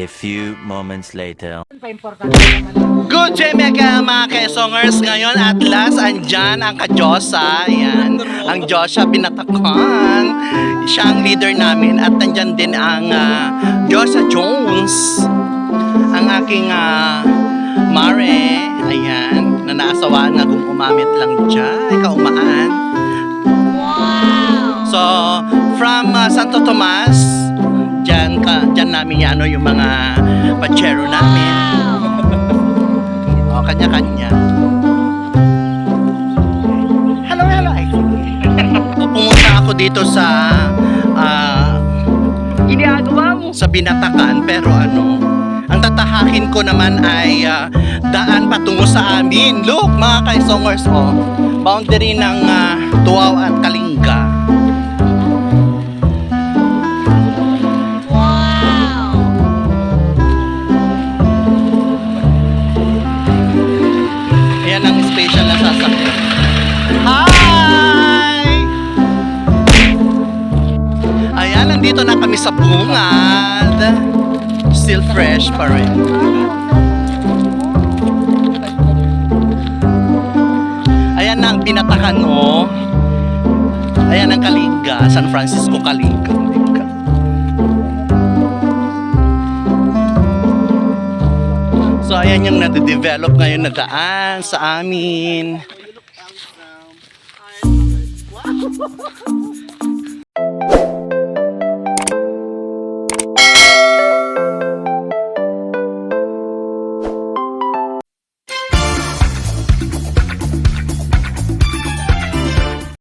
A few moments later. Good day mga Quezongers. Ngayon at last andyan ang Kadyosa. Ayan, ang Diyosa Binatakan. Siya ang leader namin. At andyan din ang Diyosa Jones. Ang aking Mare. Ayan, na naasawaan na umamit lang dyan. Kaumaan. So, from Santo Tomas, Diyan namin yung mga pachero namin. O, kanya-kanya. Hello. Pumunta ako dito sa sa Binatakan, pero ang tatahakin ko naman ay daan patungo sa amin. Look, mga Quezongers, boundary ng Tuaw at Kalinga. Nandito na kami sa bungad. Still fresh pa rin. Ayan ang Binatakan, Ayan ang Kalinga, San Francisco Kalinga. So ayan yung nade-develop ngayon na daan sa amin.